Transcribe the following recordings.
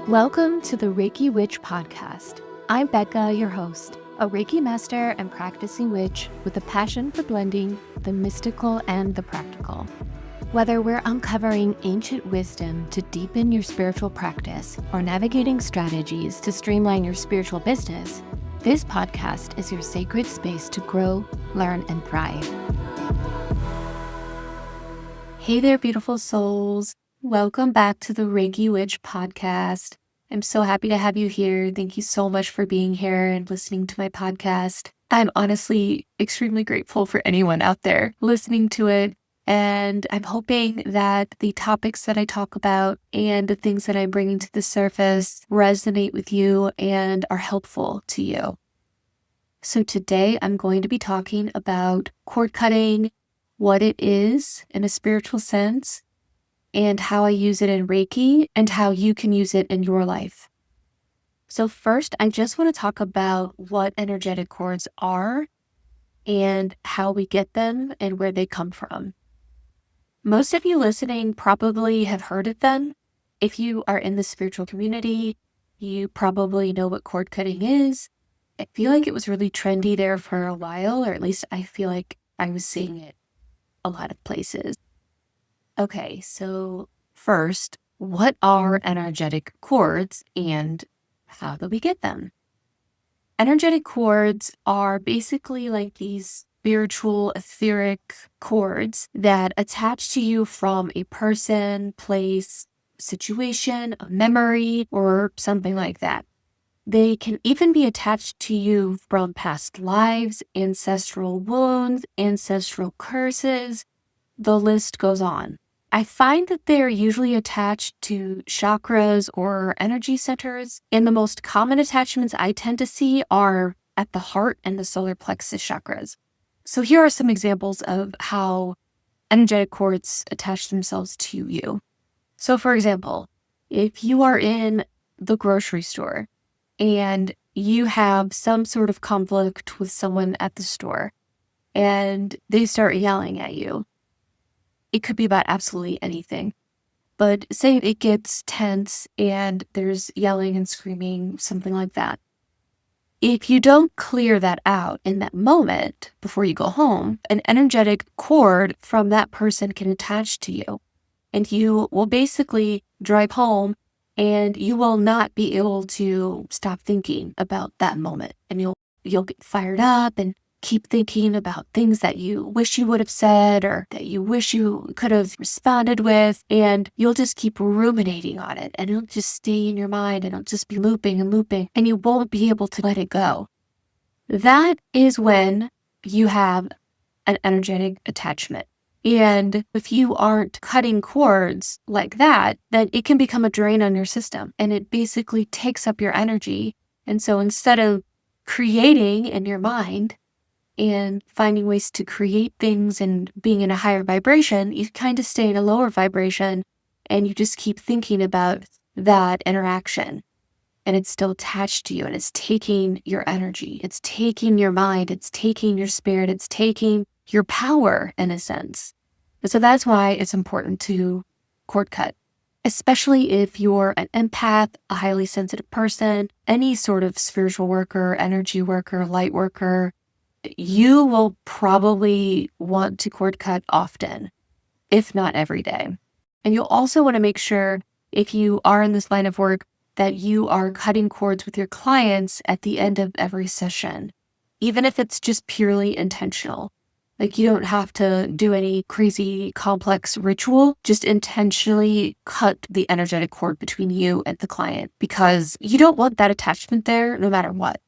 Welcome to the Reiki Witch Podcast. I'm Becca, your host, a Reiki master and practicing witch with a passion for blending the mystical and the practical. Whether we're uncovering ancient wisdom to deepen your spiritual practice or navigating strategies to streamline your spiritual business, this podcast is your sacred space to grow, learn, and thrive. Hey there, beautiful souls. Welcome back to the Reiki Witch Podcast. I'm so happy to have you here. Thank you so much for being here and listening to my podcast. I'm honestly extremely grateful for anyone out there listening to it. And I'm hoping that the topics that I talk about and the things that I'm bringing to the surface resonate with you and are helpful to you. So today I'm going to be talking about cord cutting, what it is in a spiritual sense, and how I use it in Reiki and how you can use it in your life. So first, I just want to talk about what energetic cords are and how we get them and where they come from. Most of you listening probably have heard of them. If you are in the spiritual community, you probably know what cord cutting is. I feel like it was really trendy there for a while, or at least I feel like I was seeing it a lot of places. Okay, so first, what are energetic cords and how do we get them? Energetic cords are basically like these spiritual, etheric cords that attach to you from a person, place, situation, a memory, or something like that. They can even be attached to you from past lives, ancestral wounds, ancestral curses. The list goes on. I find that they're usually attached to chakras or energy centers, and the most common attachments I tend to see are at the heart and the solar plexus chakras. So here are some examples of how energetic cords attach themselves to you. So for example, if you are in the grocery store and you have some sort of conflict with someone at the store and they start yelling at you, it could be about absolutely anything. But say it gets tense and there's yelling and screaming, something like that. If you don't clear that out in that moment before you go home, an energetic cord from that person can attach to you. And you will basically drive home and you will not be able to stop thinking about that moment. And you'll get fired up and keep thinking about things that you wish you would have said or that you wish you could have responded with, and you'll just keep ruminating on it, and it'll just stay in your mind, and it'll just be looping and looping, and you won't be able to let it go. That is when you have an energetic attachment. And if you aren't cutting cords like that, then it can become a drain on your system, and it basically takes up your energy. And so instead of creating in your mind and finding ways to create things and being in a higher vibration, you kind of stay in a lower vibration and you just keep thinking about that interaction. And it's still attached to you and it's taking your energy. It's taking your mind. It's taking your spirit. It's taking your power in a sense. And so that's why it's important to cord cut, especially if you're an empath, a highly sensitive person, any sort of spiritual worker, energy worker, light worker. You will probably want to cord cut often, if not every day. And you'll also want to make sure, if you are in this line of work, that you are cutting cords with your clients at the end of every session, even if it's just purely intentional. Like you don't have to do any crazy complex ritual, just intentionally cut the energetic cord between you and the client, because you don't want that attachment there no matter what.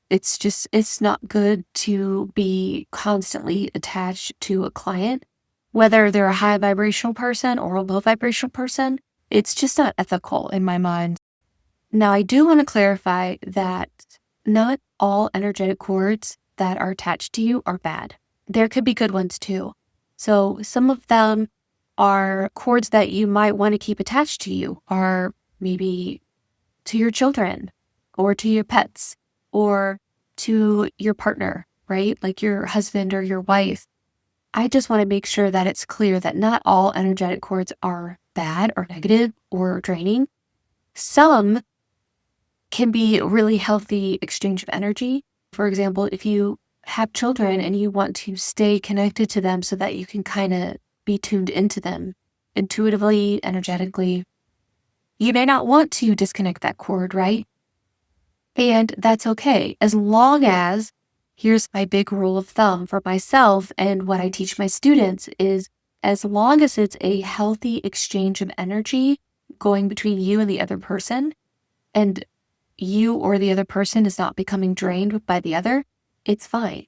It's not good to be constantly attached to a client, whether they're a high vibrational person or a low vibrational person. It's just not ethical in my mind. Now, I do want to clarify that not all energetic cords that are attached to you are bad. There could be good ones too. So some of them are cords that you might want to keep attached to you, are maybe to your children or to your pets or to your partner, right? Like your husband or your wife. I just want to make sure that it's clear that not all energetic cords are bad or negative or draining. Some can be a really healthy exchange of energy. For example, if you have children and you want to stay connected to them so that you can kind of be tuned into them intuitively, energetically, you may not want to disconnect that cord, right? And that's okay. As long as, here's my big rule of thumb for myself and what I teach my students is as long as it's a healthy exchange of energy going between you and the other person, and you or the other person is not becoming drained by the other, it's fine.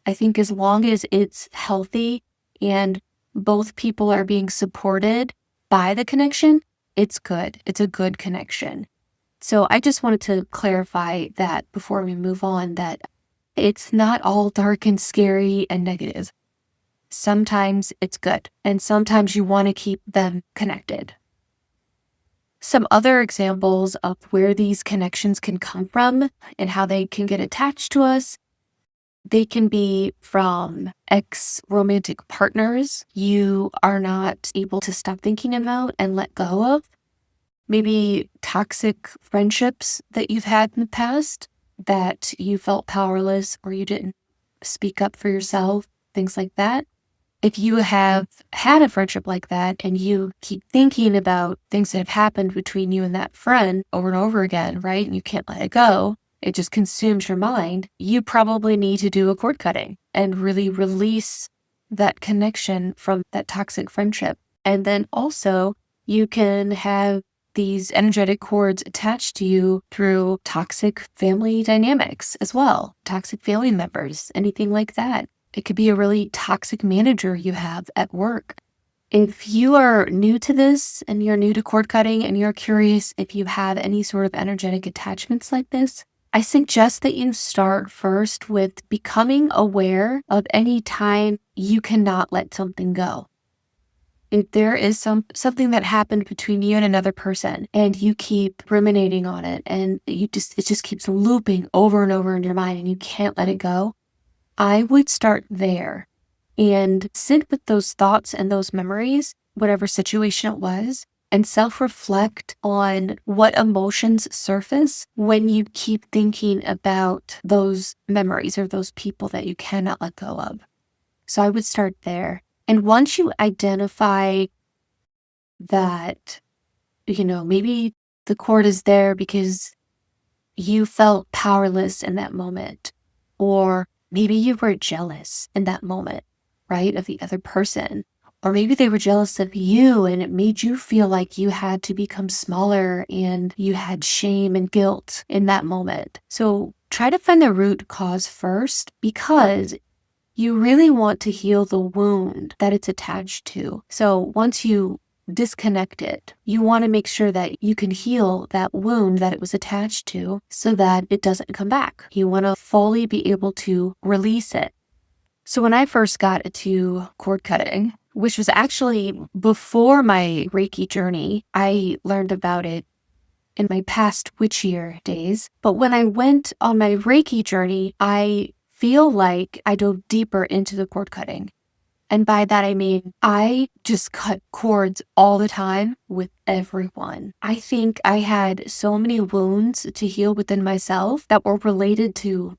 I think as long as it's healthy and both people are being supported by the connection, it's good. It's a good connection. So I just wanted to clarify that before we move on, that it's not all dark and scary and negative. Sometimes it's good, and sometimes you want to keep them connected. Some other examples of where these connections can come from and how they can get attached to us, they can be from ex-romantic partners you are not able to stop thinking about and let go of. Maybe toxic friendships that you've had in the past that you felt powerless or you didn't speak up for yourself, things like that. If you have had a friendship like that and you keep thinking about things that have happened between you and that friend over and over again, right? And you can't let it go, it just consumes your mind. You probably need to do a cord cutting and really release that connection from that toxic friendship. And then also you can have these energetic cords attached to you through toxic family dynamics as well, toxic family members, anything like that. It could be a really toxic manager you have at work. If you are new to this and you're new to cord cutting and you're curious if you have any sort of energetic attachments like this, I suggest that you start first with becoming aware of any time you cannot let something go. If there is something that happened between you and another person and you keep ruminating on it and it just keeps looping over and over in your mind and you can't let it go, I would start there and sit with those thoughts and those memories, whatever situation it was, and self-reflect on what emotions surface when you keep thinking about those memories or those people that you cannot let go of. So I would start there. And once you identify that, maybe the cord is there because you felt powerless in that moment, or maybe you were jealous in that moment, right, of the other person, or maybe they were jealous of you and it made you feel like you had to become smaller and you had shame and guilt in that moment. So try to find the root cause first, because you really want to heal the wound that it's attached to. So once you disconnect it, you want to make sure that you can heal that wound that it was attached to so that it doesn't come back. You want to fully be able to release it. So when I first got into cord cutting, which was actually before my Reiki journey, I learned about it in my past witch year days. But when I went on my Reiki journey, I feel like I dove deeper into the cord cutting. And by that, I mean, I just cut cords all the time with everyone. I think I had so many wounds to heal within myself that were related to,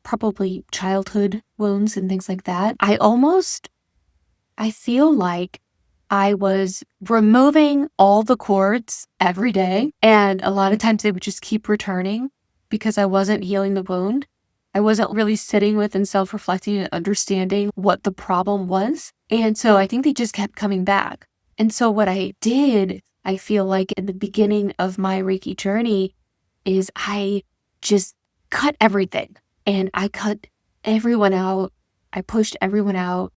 probably childhood wounds and things like that. I feel like I was removing all the cords every day. And a lot of times they would just keep returning because I wasn't healing the wound. I wasn't really sitting with and self-reflecting and understanding what the problem was. And so I think they just kept coming back. And so what I did, I feel like in the beginning of my Reiki journey, is I just cut everything. And I cut everyone out. I pushed everyone out.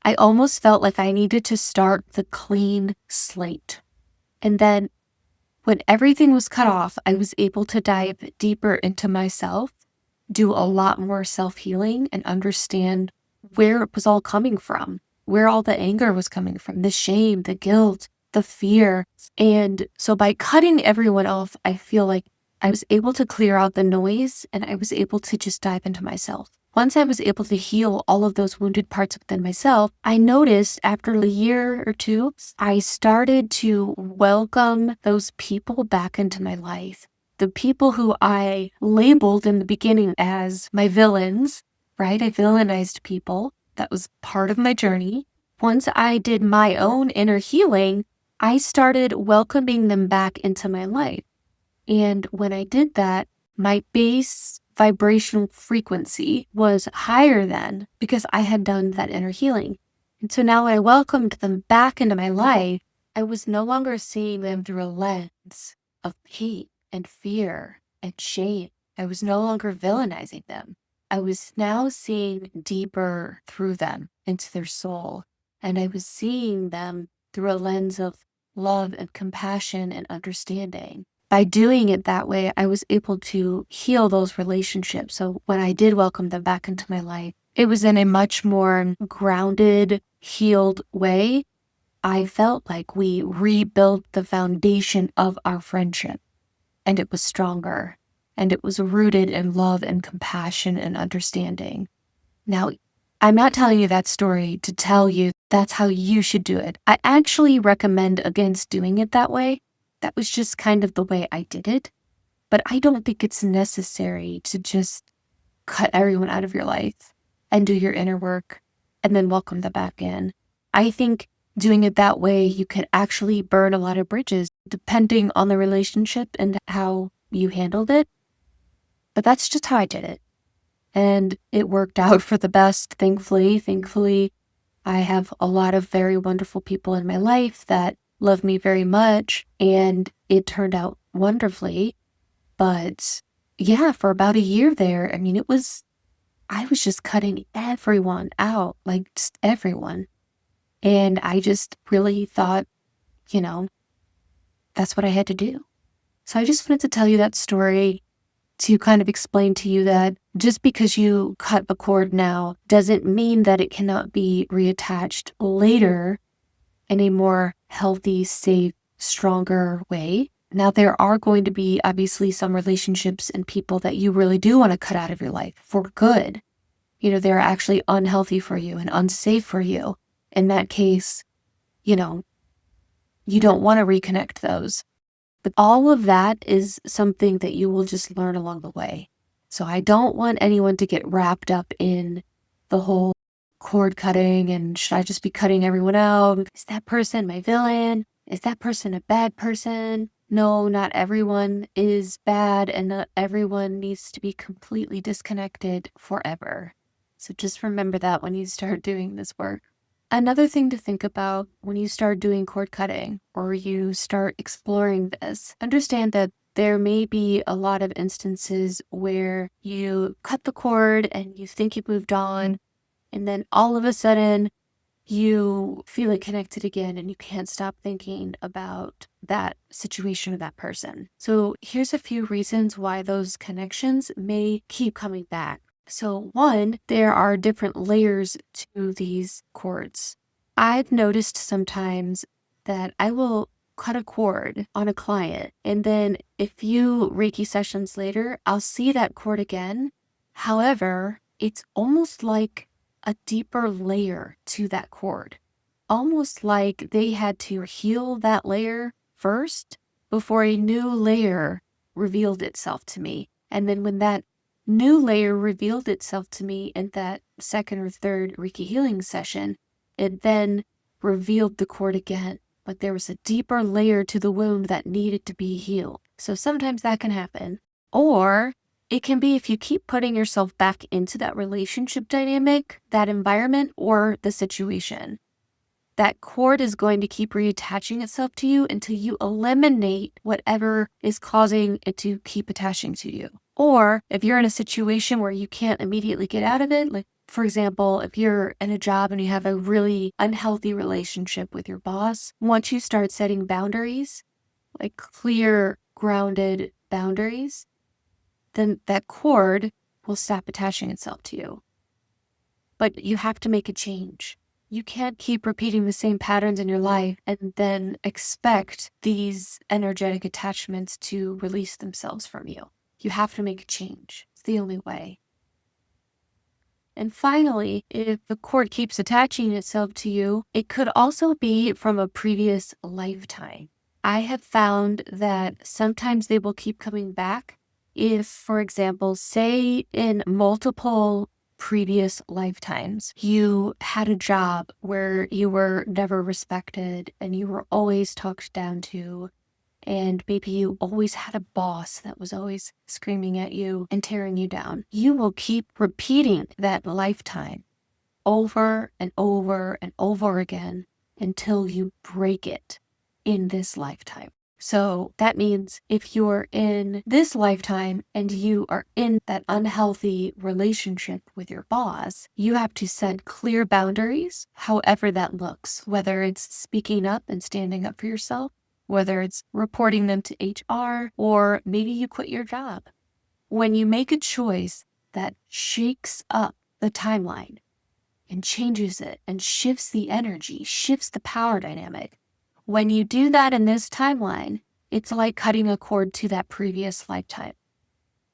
I almost felt like I needed to start the clean slate. And then when everything was cut off, I was able to dive deeper into myself, do a lot more self-healing, and understand where it was all coming from, where all the anger was coming from, the shame, the guilt, the fear. And so by cutting everyone off, I feel like I was able to clear out the noise and I was able to just dive into myself. Once I was able to heal all of those wounded parts within myself, I noticed after a year or two, I started to welcome those people back into my life. The people who I labeled in the beginning as my villains, right? I villainized people. That was part of my journey. Once I did my own inner healing, I started welcoming them back into my life. And when I did that, my base vibrational frequency was higher then because I had done that inner healing. And so now when I welcomed them back into my life, I was no longer seeing them through a lens of hate and fear and shame. I was no longer villainizing them. I was now seeing deeper through them into their soul. And I was seeing them through a lens of love and compassion and understanding. By doing it that way, I was able to heal those relationships. So when I did welcome them back into my life, it was in a much more grounded, healed way. I felt like we rebuilt the foundation of our friendship, and it was stronger, and it was rooted in love and compassion and understanding. Now, I'm not telling you that story to tell you that's how you should do it. I actually recommend against doing it that way. That was just kind of the way I did it. But I don't think it's necessary to just cut everyone out of your life and do your inner work and then welcome them back in. I think doing it that way, you could actually burn a lot of bridges depending on the relationship and how you handled it. But that's just how I did it. And it worked out for the best, thankfully. Thankfully, I have a lot of very wonderful people in my life that love me very much, and it turned out wonderfully. But yeah, for about a year there, I was just cutting everyone out, like just everyone. And I just really thought, you know, that's what I had to do. So I just wanted to tell you that story to kind of explain to you that just because you cut a cord now doesn't mean that it cannot be reattached later in a more healthy, safe, stronger way. Now, there are going to be obviously some relationships and people that you really do want to cut out of your life for good. They're actually unhealthy for you and unsafe for you. In that case, you don't want to reconnect those. But all of that is something that you will just learn along the way. So I don't want anyone to get wrapped up in the whole cord cutting and should I just be cutting everyone out? Is that person my villain? Is that person a bad person? No, not everyone is bad and not everyone needs to be completely disconnected forever. So just remember that when you start doing this work. Another thing to think about when you start doing cord cutting or you start exploring this, understand that there may be a lot of instances where you cut the cord and you think you've moved on, and then all of a sudden you feel it connected again and you can't stop thinking about that situation or that person. So here's a few reasons why those connections may keep coming back. So one, there are different layers to these cords. I've noticed sometimes that I will cut a cord on a client, and then a few Reiki sessions later, I'll see that cord again. However, it's almost like a deeper layer to that cord, almost like they had to heal that layer first before a new layer revealed itself to me. And then when that new layer revealed itself to me in that second or third Reiki healing session, it then revealed the cord again. Like there was a deeper layer to the wound that needed to be healed. So sometimes that can happen. Or it can be if you keep putting yourself back into that relationship dynamic, that environment, or the situation. That cord is going to keep reattaching itself to you until you eliminate whatever is causing it to keep attaching to you. Or if you're in a situation where you can't immediately get out of it, like for example, if you're in a job and you have a really unhealthy relationship with your boss, once you start setting boundaries, like clear, grounded boundaries, then that cord will stop attaching itself to you. But you have to make a change. You can't keep repeating the same patterns in your life and then expect these energetic attachments to release themselves from you. You have to make a change. It's the only way. And finally, if the cord keeps attaching itself to you, it could also be from a previous lifetime. I have found that sometimes they will keep coming back if, for example, say in multiple previous lifetimes, you had a job where you were never respected and you were always talked down to, and maybe you always had a boss that was always screaming at you and tearing you down. You will keep repeating that lifetime over and over and over again until you break it in this lifetime. So that means if you're in this lifetime and you are in that unhealthy relationship with your boss, you have to set clear boundaries, however that looks, whether it's speaking up and standing up for yourself, whether it's reporting them to HR, or maybe you quit your job. When you make a choice that shakes up the timeline and changes it and shifts the energy, shifts the power dynamic, when you do that in this timeline, it's like cutting a cord to that previous lifetime.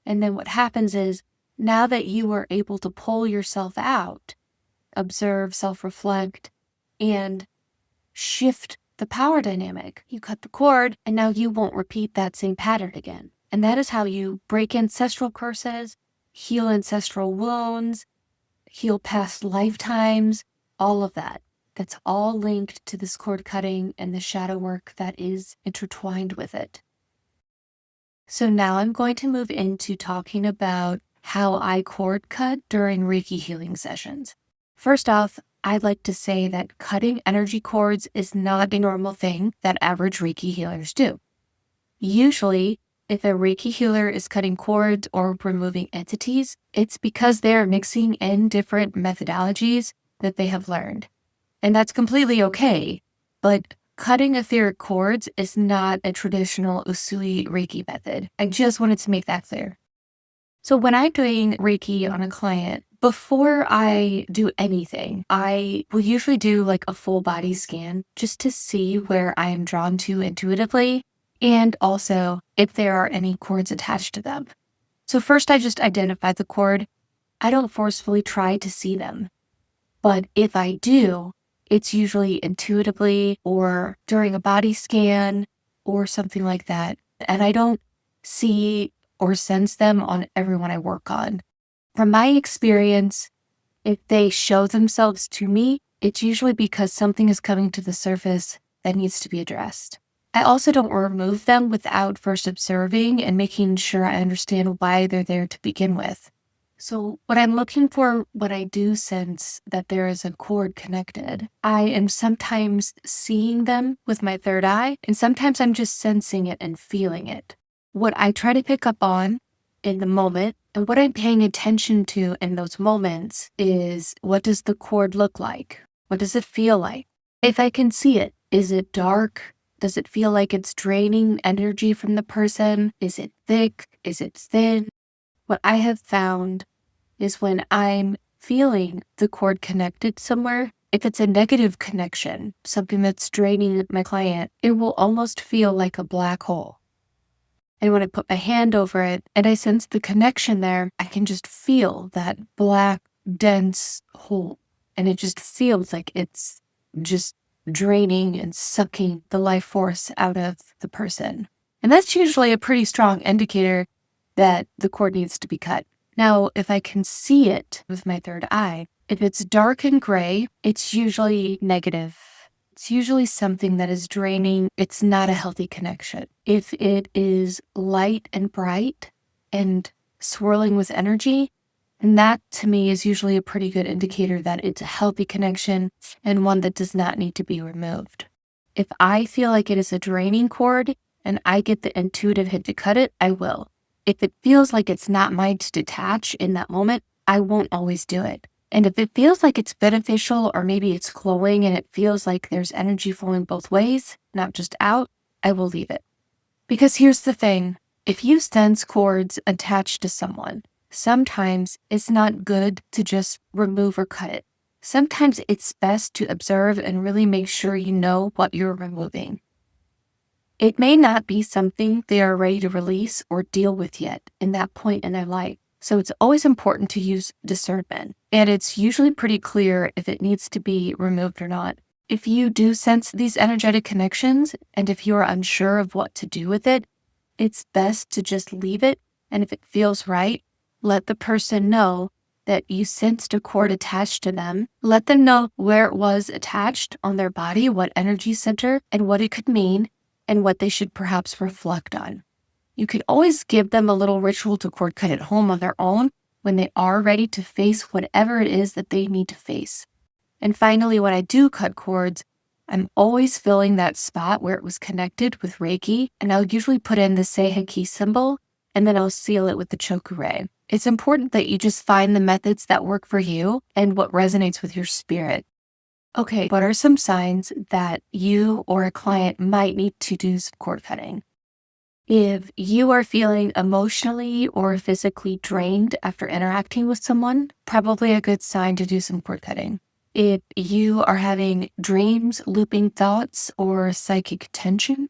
And then what happens is, now that you are able to pull yourself out, observe, self-reflect, and shift the power dynamic, you cut the cord, and now you won't repeat that same pattern again. And that is how you break ancestral curses, heal ancestral wounds, heal past lifetimes, all of that. That's all linked to this cord cutting and the shadow work that is intertwined with it. So now I'm going to move into talking about how I cord cut during Reiki healing sessions. First off, I'd like to say that cutting energy cords is not a normal thing that average Reiki healers do. Usually, if a Reiki healer is cutting cords or removing entities, it's because they're mixing in different methodologies that they have learned. And that's completely okay, but cutting etheric cords is not a traditional Usui Reiki method. I just wanted to make that clear. So when I'm doing Reiki on a client, before I do anything, I will usually do like a full body scan just to see where I am drawn to intuitively, and also if there are any cords attached to them. So first I just identify the cord. I don't forcefully try to see them, but if I do, it's usually intuitively or during a body scan or something like that. And I don't see or sense them on everyone I work on. From my experience, if they show themselves to me, it's usually because something is coming to the surface that needs to be addressed. I also don't remove them without first observing and making sure I understand why they're there to begin with. So what I'm looking for when I do sense that there is a cord connected, I am sometimes seeing them with my third eye, and sometimes I'm just sensing it and feeling it. What I try to pick up on in the moment and what I'm paying attention to in those moments is, what does the cord look like? What does it feel like? If I can see it, is it dark? Does it feel like it's draining energy from the person? Is it thick? Is it thin? What I have found is when I'm feeling the cord connected somewhere, if it's a negative connection, something that's draining my client, it will almost feel like a black hole. And when I put my hand over it and I sense the connection there, I can just feel that black, dense hole. And it just feels like it's just draining and sucking the life force out of the person. And that's usually a pretty strong indicator that the cord needs to be cut. Now, if I can see it with my third eye, if it's dark and gray, it's usually negative. It's usually something that is draining. It's not a healthy connection. If it is light and bright and swirling with energy, and that to me is usually a pretty good indicator that it's a healthy connection and one that does not need to be removed. If I feel like it is a draining cord and I get the intuitive hit to cut it, I will. If it feels like it's not mine to detach in that moment, I won't always do it. And if it feels like it's beneficial, or maybe it's glowing and it feels like there's energy flowing both ways, not just out, I will leave it. Because here's the thing, if you sense cords attached to someone, sometimes it's not good to just remove or cut it. sometimes it's best to observe and really make sure you know what you're removing. It may not be something they are ready to release or deal with yet in that point in their life. So it's always important to use discernment. And it's usually pretty clear if it needs to be removed or not. If you do sense these energetic connections, and if you are unsure of what to do with it, it's best to just leave it. And if it feels right, let the person know that you sensed a cord attached to them. Let them know where it was attached on their body, what energy center, and what it could mean, and what they should perhaps reflect on. You could always give them a little ritual to cord cut at home on their own when they are ready to face whatever it is that they need to face. And finally, when I do cut cords, I'm always filling that spot where it was connected with Reiki, and I'll usually put in the Seiheki symbol, and then I'll seal it with the Chokure. It's important that you just find the methods that work for you and what resonates with your spirit. Okay, what are some signs that you or a client might need to do some cord cutting? If you are feeling emotionally or physically drained after interacting with someone, probably a good sign to do some cord cutting. If you are having dreams, looping thoughts, or psychic tension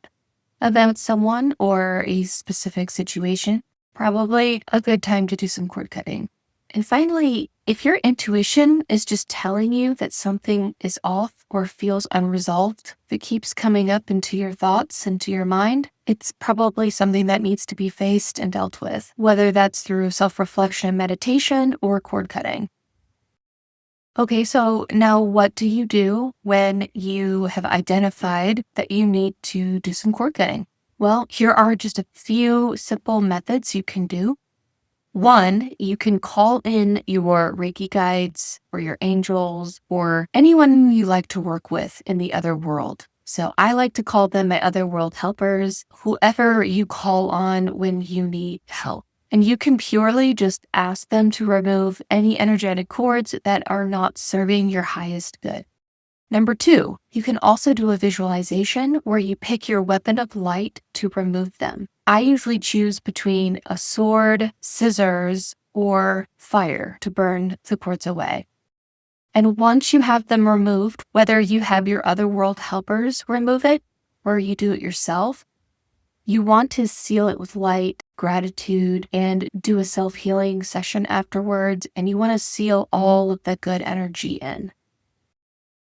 about someone or a specific situation, probably a good time to do some cord cutting. And finally, if your intuition is just telling you that something is off or feels unresolved, if it keeps coming up into your thoughts, into your mind, it's probably something that needs to be faced and dealt with, whether that's through self-reflection, meditation, or cord cutting. Okay, so now what do you do when you have identified that you need to do some cord cutting? Well, here are just a few simple methods you can do. One, you can call in your Reiki guides or your angels or anyone you like to work with in the other world. So I like to call them my other world helpers, whoever you call on when you need help. And you can purely just ask them to remove any energetic cords that are not serving your highest good. Number two, you can also do a visualization where you pick your weapon of light to remove them. I usually choose between a sword, scissors, or fire to burn the cords away. And once you have them removed, whether you have your other world helpers remove it or you do it yourself, you want to seal it with light, gratitude, and do a self-healing session afterwards. And you want to seal all of the good energy in.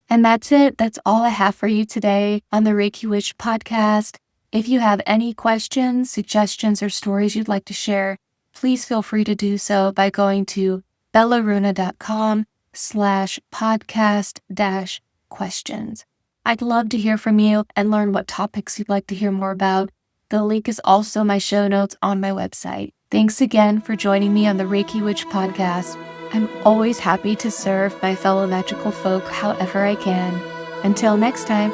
And that's it. That's all I have for you today on the Reiki Witch Podcast. If you have any questions, suggestions, or stories you'd like to share, please feel free to do so by going to bellaruna.com/podcast-questions. I'd love to hear from you and learn what topics you'd like to hear more about. The link is also my show notes on my website. Thanks again for joining me on the Reiki Witch Podcast. I'm always happy to serve my fellow magical folk however I can. Until next time.